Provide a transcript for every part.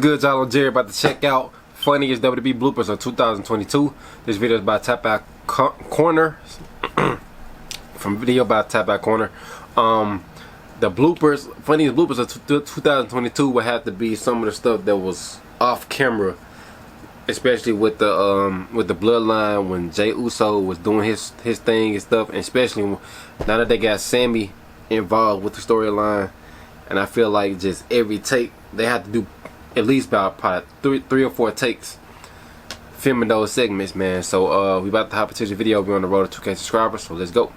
Good, y'all. I'm Jerry, about to check out funniest WWE bloopers of 2022. This video is by Tap Out Corner. From video by Tap Out Corner. The bloopers, funniest bloopers of 2022 would have to be some of the stuff that was off camera, especially with the bloodline when Jey Uso was doing his thing and stuff, and especially now that they got Sammy involved with the storyline. And I feel like just every take they have to do at least about probably three or four takes filming those segments, man. So we about to hop into the video. We're on the road to 2K subscribers, so let's go.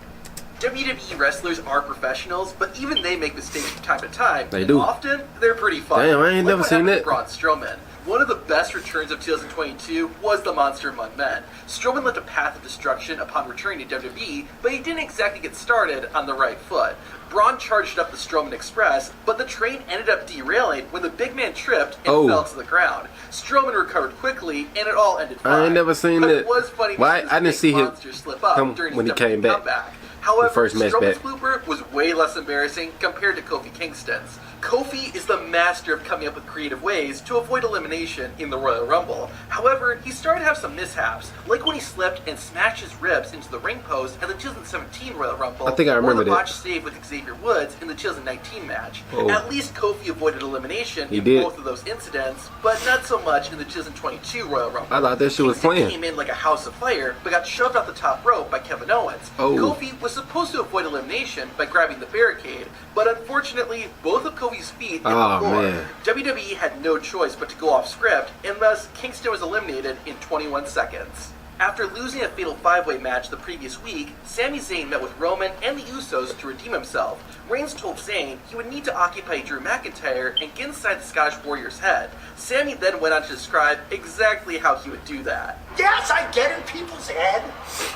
WWE wrestlers are professionals, but even they make mistakes from time to time. They do. Often, they're pretty funny. Damn, I ain't never seen that. Braun Strowman. One of the best returns of 2022 was the Monster Among Men. Strowman left a path of destruction upon returning to WWE, but he didn't exactly get started on the right foot. Braun charged up the Strowman Express, but the train ended up derailing when the big man tripped and fell to the ground. Strowman recovered quickly, and it all ended fine. I ain't never seen but that. It was funny. Why? I didn't see him slip up during when he his came back. Comeback. However, first match Strowman's back. blooper was way less embarrassing compared to Kofi Kingston's. Kofi is the master of coming up with creative ways to avoid elimination in the Royal Rumble. However, he started to have some mishaps, like when he slipped and smashed his ribs into the ring post at the 2017 Royal Rumble, I think I remember or the that. botched save with Xavier Woods in the 2019 match. Oh. At least Kofi avoided elimination in did. both of those incidents, but not so much in the 2022 Royal Rumble. I thought that shit was Kingston playing. came in like a house of fire, but got shoved off the top rope by Kevin Owens. Oh. Kofi was supposed to avoid elimination by grabbing the barricade, but unfortunately, both of Kofi's feet hit the floor. Man. WWE had no choice but to go off script, and thus Kingston was eliminated in 21 seconds. After losing a fatal five-way match the previous week, Sami Zayn met with Roman and the Usos to redeem himself. Reigns told Zayn he would need to occupy Drew McIntyre and get inside the Scottish Warrior's head. Sami then went on to describe exactly how he would do that. Yes, I get in people's head.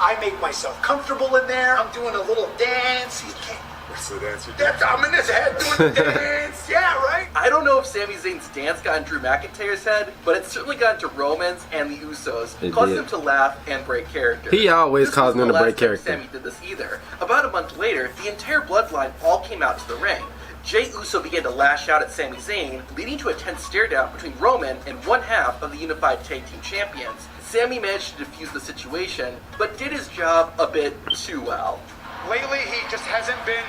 I make myself comfortable in there. I'm doing a little dance. You can't. What's the dance you do? That's, I'm in his head doing the dance. Yeah, right? I don't know if Sami Zayn's dance got in Drew McIntyre's head, but it certainly got into Roman's and the Usos, causing them to laugh and break character. He always causing them to break character. Sami did this either. About a month later, the entire bloodline all came out to the ring. Jey Uso began to lash out at Sami Zayn, leading to a tense stare-down between Roman and one half of the Unified Tag Team Champions. Sami managed to defuse the situation, but did his job a bit too well. Lately, he just hasn't been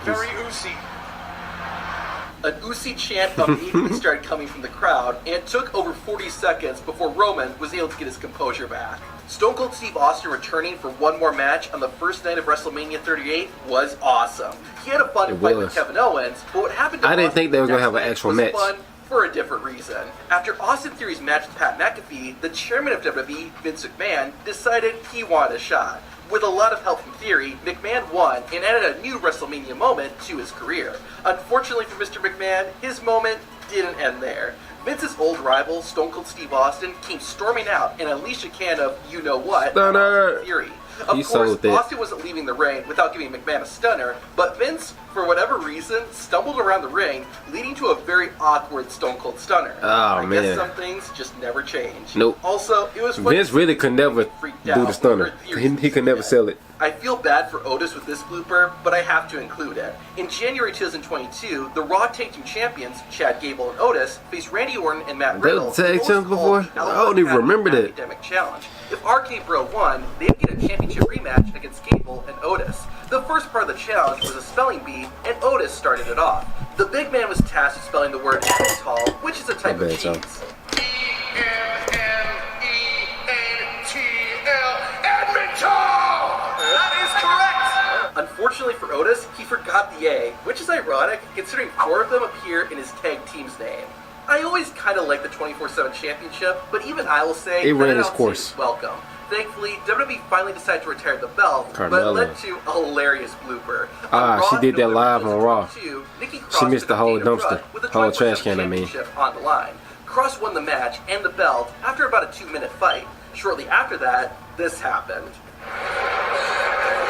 very oozy. An Usi chant immediately started coming from the crowd, and it took over 40 seconds before Roman was able to get his composure back. Stone Cold Steve Austin returning for one more match on the first night of WrestleMania 38 was awesome. He had a fun fight with Kevin Owens, but what happened to I didn't Austin think they were going to have an next actual was match. Fun for a different reason. After Austin Theory's match with Pat McAfee, the chairman of WWE, Vince McMahon, decided he wanted a shot. With a lot of help from Theory, McMahon won and added a new WrestleMania moment to his career. Unfortunately for Mr. McMahon, his moment didn't end there. Vince's old rival, Stone Cold Steve Austin, came storming out and unleashed a can of you-know-what on Austin Theory. Of course, Austin wasn't leaving the ring without giving McMahon a stunner, but Vince, for whatever reason, stumbled around the ring, leading to a very awkward Stone Cold stunner. I guess some things just never change. Nope. Also, it was funny. Vince really could never do the stunner. He could never sell it. I feel bad for Otis with this blooper, but I have to include it. In January 2022, the Raw Tag Team Champions, Chad Gable and Otis, faced Randy Orton and Matt Riddle. They tag teams before? I don't even remember that. Academic Challenge. If RK Bro won, they'd get a championship rematch against Gable and Otis. The first part of the challenge was a spelling bee, and Otis started it off. The big man was tasked with spelling the word Emmental, which is a type of cheese. Unfortunately for Otis, he forgot the A, which is ironic considering 4 of them appear in his tag team's name. I always kind of like the 24/7 championship, but even I will say it ran its its course. Welcome. Thankfully, WWE finally decided to retire the belt, but it led to a hilarious blooper. She did that live on Raw. She missed the whole dumpster, whole trash can, I mean. On the line. Cross won the match and the belt after about a 2-minute fight. Shortly after that, this happened.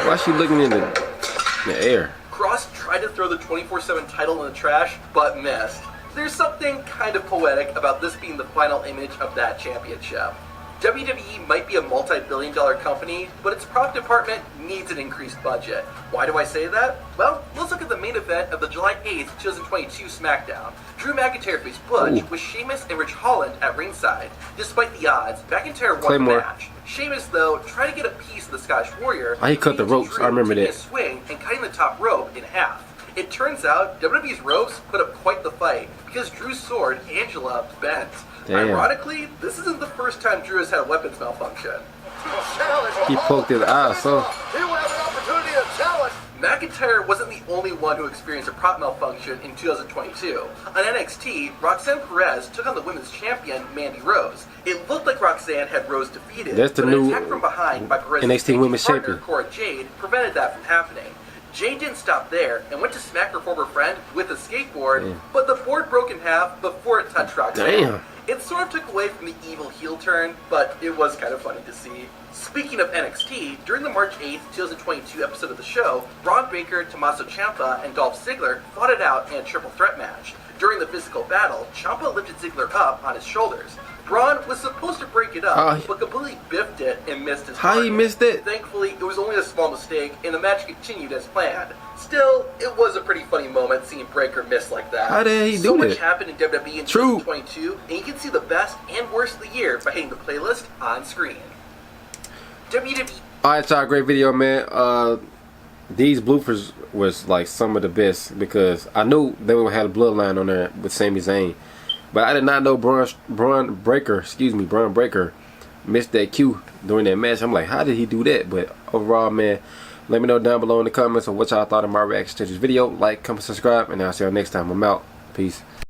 Why is she looking in the air? Cross tried to throw the 24/7 title in the trash, but missed. There's something kind of poetic about this being the final image of that championship. WWE might be a multi-billion-dollar company, but its product department needs an increased budget. Why do I say that? Well, let's look at the main event of the July 8th, 2022 SmackDown. Drew McIntyre faced Butch with Sheamus and Rich Holland at ringside. Despite the odds, McIntyre won the match. Sheamus, though, tried to get a piece of the Scottish Warrior. He cut the ropes. I remember that. Swing and cutting the top rope in half. It turns out WWE's ropes put up quite the fight because Drew's sword, Angela, bent. Damn. Ironically, this isn't the first time Drew has had a weapons malfunction. He poked his eye, so. He will have an opportunity to challenge. McIntyre wasn't the only one who experienced a prop malfunction in 2022. On NXT, Roxanne Perez took on the women's champion, Mandy Rose. It looked like Roxanne had Rose defeated, That's the but new an attack from behind by Perez's NXT women's partner, champion. Cora Jade, prevented that from happening. Jade didn't stop there and went to smack her former friend with a skateboard, but the board broke in half before it touched Roxanne. Damn. It sort of took away from the evil heel turn, but it was kind of funny to see. Speaking of NXT, during the March 8th, 2022 episode of the show, Braun Breaker, Tommaso Ciampa, and Dolph Ziggler fought it out in a triple threat match. During the physical battle, Ciampa lifted Ziggler up on his shoulders. Braun was supposed to break it up, but completely biffed it and missed his target. How he missed it? Thankfully, it was only a small mistake, and the match continued as planned. Still, it was a pretty funny moment seeing Breaker miss like that. How did he do So much that? happened in WWE in 2022, and you can see the best and worst of the year by hitting the playlist on screen. WWE. Alright, y'all, great video, man. These bloopers was like some of the best because I knew they would have a bloodline on there with Sami Zayn, but I did not know Braun Breaker missed that cue during that match. I'm like, how did he do that? But overall, man, let me know down below in the comments on what y'all thought of my reaction to this video. Like, comment, subscribe, and I'll see y'all next time. I'm out. Peace.